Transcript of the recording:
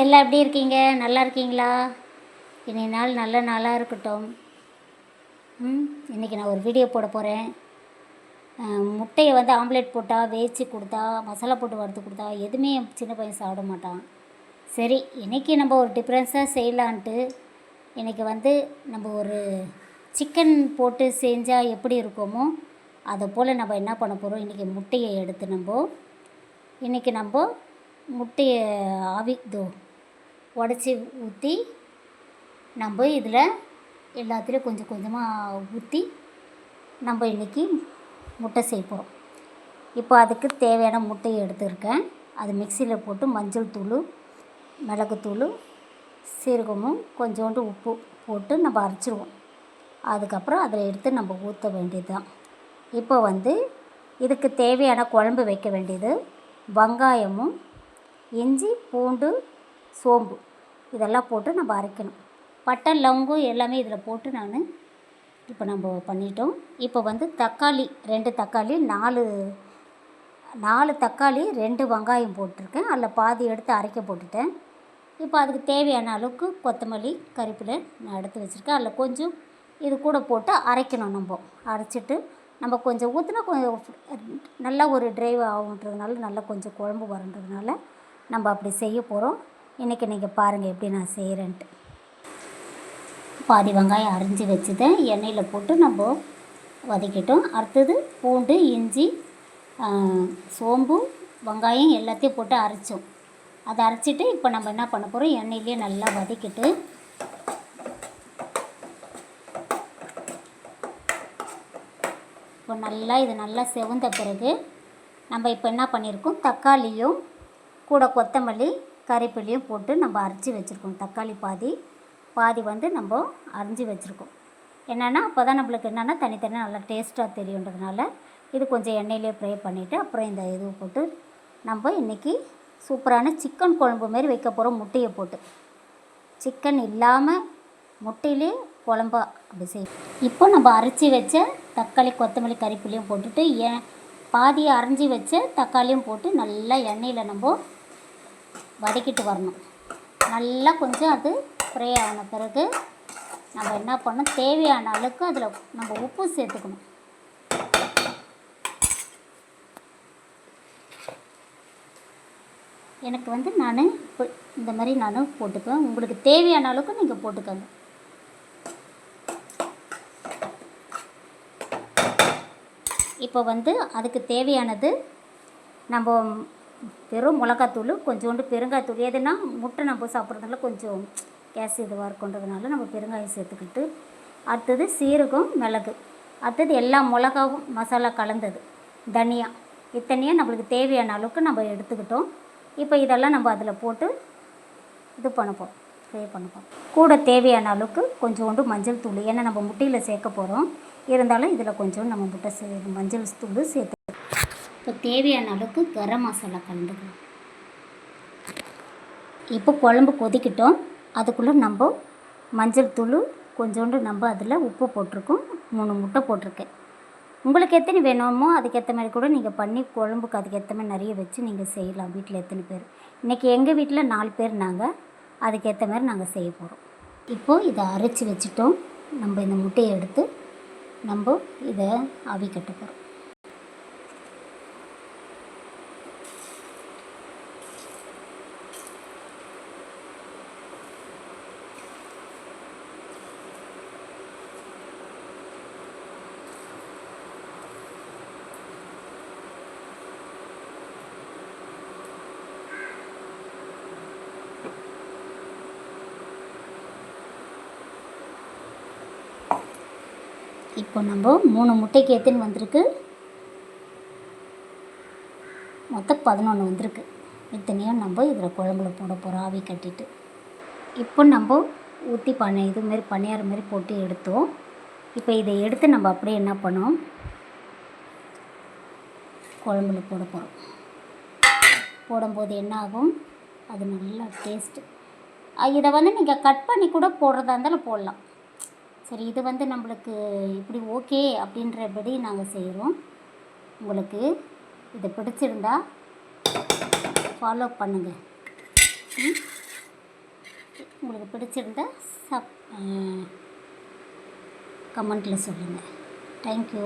எல்லாம் எப்படி இருக்கீங்க? நல்லா இருக்கீங்களா? இன்றைய நாள் நல்ல நாளாக இருக்கட்டும். இன்றைக்கி நான் ஒரு வீடியோ போட போகிறேன். முட்டையை வந்து ஆம்லேட் போட்டால் வேச்சு கொடுத்தா, மசாலா போட்டு வறுத்து கொடுத்தா எதுவுமே என் சின்ன பையன் சாப்பிட மாட்டான். சரி, இன்றைக்கி நம்ம ஒரு டிஃப்ரென்ஸாக செய்யலான்ட்டு இன்றைக்கி வந்து நம்ம ஒரு சிக்கன் போட்டு செஞ்சால் எப்படி இருக்குமோ அதை போல் நம்ம என்ன பண்ண போகிறோம், இன்றைக்கி முட்டையை எடுத்து இன்றைக்கி நம்ம முட்டையை உடச்சி ஊற்றி நம்ம இதில் எல்லாத்துலேயும் கொஞ்சம் கொஞ்சமாக ஊற்றி நம்ம இன்றைக்கி முட்டை செய்ய போகிறோம். இப்போ அதுக்கு தேவையான முட்டையை எடுத்துருக்கேன். அது மிக்சியில் போட்டு மஞ்சள் தூள், மிளகுத்தூள், சீரகமும் கொஞ்சோண்டு உப்பு போட்டு நம்ம அரைச்சிடுவோம். அதுக்கப்புறம் அதில் எடுத்து நம்ம ஊற்ற வேண்டியது தான். இப்போ வந்து இதுக்கு தேவையான குழம்பு வைக்க வேண்டியது வெங்காயமும் இஞ்சி, பூண்டு, சோம்பு இதெல்லாம் போட்டு நம்ம அரைக்கணும். பட்டை, லவங்கம் எல்லாமே இதில் போட்டு இப்போ நம்ம பண்ணிட்டோம். இப்போ வந்து தக்காளி 2 தக்காளி, 4 தக்காளி, 2 வெங்காயம் போட்டிருக்கேன். அதில் பாதி எடுத்து அரைக்க போட்டுட்டேன். இப்போ அதுக்கு தேவையான அளவுக்கு கொத்தமல்லி, கறிவேப்பிலை நான் எடுத்து வச்சுருக்கேன். அதில் கொஞ்சம் இது கூட போட்டு அரைக்கணும். நம்ம அரைச்சிட்டு நம்ம கொஞ்சம் ஊற்றினா கொஞ்சம் நல்லா ஒரு ட்ரைவ் ஆகுன்றதுனால நல்லா கொஞ்சம் குழம்பு வரன்றதுனால நம்ம அப்படி செய்ய போகிறோம். இன்றைக்கி நீங்கள் பாருங்கள் எப்படி நான் செய்கிறேன்ட்டு. பாதி வெங்காயம் அரிஞ்சு வச்சுட்டேன். எண்ணெயில் போட்டு நம்ம வதக்கிட்டோம். அடுத்தது பூண்டு, இஞ்சி, சோம்பு, வெங்காயம் எல்லாத்தையும் போட்டு அரைச்சோம். அதை அரைச்சிட்டு இப்போ நம்ம என்ன பண்ண போகிறோம், எண்ணெயிலே நல்லா வதக்கிட்டு இப்போ இது நல்லா செவந்த பிறகு நம்ம இப்போ என்ன பண்ணியிருக்கோம், தக்காளியும் கூட கொத்தமல்லி, கறிவேப்பிலையும் போட்டு நம்ம அரைச்சி வச்சுருக்கோம். தக்காளி பாதி வந்து நம்ம அரைஞ்சி வச்சுருக்கோம். என்னென்னா அப்போ தான் நம்மளுக்கு என்னென்னா தனித்தனியாக நல்லா டேஸ்ட்டாக தெரியுன்றதுனால இது கொஞ்சம் எண்ணெயிலே ஃப்ரை பண்ணிவிட்டு அப்புறம் இந்த இது போட்டு நம்ம இன்றைக்கி சூப்பரான சிக்கன் குழம்பு மாரி வைக்க போகிறோம். முட்டையை போட்டு சிக்கன் இல்லாமல் முட்டையிலே குழம்பா அப்படி செய்யும். இப்போ நம்ம அரைச்சி வச்ச தக்காளி, கொத்தமல்லி, கறிவேப்பிலையும் போட்டுட்டு பாதியை அரைஞ்சி வச்ச தக்காளியும் போட்டு நல்லா எண்ணெயில் நம்ம வதக்கிட்டு வரணும். நல்லா கொஞ்சம் அது ஃப்ரை ஆன பிறகு நம்ம என்ன பண்ணணும், தேவையான அளவுக்கு அதில் நம்ம உப்பு சேர்த்துக்கணும். எனக்கு வந்து நான் இப்போ இந்த மாதிரி நான் போட்டுக்குவேன். உங்களுக்கு தேவையான அளவுக்கு நீங்கள் போட்டுக்கோங்க. இப்போ வந்து அதுக்கு தேவையானது நம்ம வெறும் மிளகாத்தூள், கொஞ்சோண்டு பெருங்காயத்தூள். எதுனா முட்டை நம்ம சாப்பிட்றதுனால கொஞ்சம் கேஸ் இதுவாக இருக்குன்றதுனால நம்ம பெருங்காயம் சேர்த்துக்கிட்டு, அடுத்தது சீரகம், மிளகு, அடுத்தது எல்லா மிளகாவும் மசாலா கலந்தது, தனியா, இத்தனையாக நம்மளுக்கு தேவையான அளவுக்கு நம்ம எடுத்துக்கிட்டோம். இப்போ இதெல்லாம் நம்ம அதில் போட்டு இது பண்ணப்போம், ஃப்ரை பண்ணப்போம். கூட தேவையான அளவுக்கு கொஞ்சோண்டு மஞ்சள் தூள், ஏன்னா நம்ம முட்டையில் சேர்க்க போகிறோம். இருந்தாலும் இதில் கொஞ்சம் நம்ம மஞ்சள் தூள் சேர்த்து இப்போ தேவையான அளவுக்கு கரம் மசாலா கலந்துக்கலாம். இப்போ குழம்பு கொதிக்கிட்டோம். அதுக்குள்ளே நம்ம மஞ்சள் தூள் கொஞ்சோண்டு நம்ம அதில் உப்பு போட்டிருக்கோம். 3 முட்டை போட்டிருக்கேன். உங்களுக்கு எத்தனை வேணுமோ அதுக்கேற்ற மாதிரி கூட நீங்கள் பண்ணி குழம்புக்கு அதுக்கேற்ற மாதிரி நிறைய வச்சு நீங்கள் செய்யலாம். வீட்டில் எத்தனை பேர், இன்றைக்கி எங்கள் வீட்டில் 4 பேர் நாங்கள், அதுக்கேற்ற மாதிரி நாங்கள் செய்ய போகிறோம். இப்போது இதை அரைச்சி வச்சுட்டோம். நம்ம இந்த முட்டையை எடுத்து நம்ம இதை ஆவி கட்ட போகிறோம். இப்போ நம்ம 3 முட்டைக்கு எத்தனை வந்திருக்கு, மொத்தம் 11 வந்திருக்கு. இத்தனையும் நம்ம இதில் குழம்புல போட போகிறோம் ஆவி கட்டிட்டு. இப்போ நம்ம ஊற்றி இதுமாரி பணியார மாதிரி போட்டு எடுத்தோம். இப்போ இதை எடுத்து நம்ம அப்படியே என்ன பண்ணோம், குழம்புல போட போகிறோம். போடும்போது என்ன ஆகும், அது நல்லா டேஸ்ட்டு. இதை வந்து நீங்கள் கட் பண்ணி கூட போடுறதா இருந்தாலும் போடலாம். சரி, இது வந்து நம்மளுக்கு இப்படி ஓகே அப்படின்றபடி நாங்கள் செய்கிறோம். உங்களுக்கு இது பிடிச்சிருந்தா ஃபாலோ பண்ணுங்கள். உங்களுக்கு பிடிச்சிருந்தா கமெண்ட்டில் சொல்லுங்கள். தேங்க்யூ.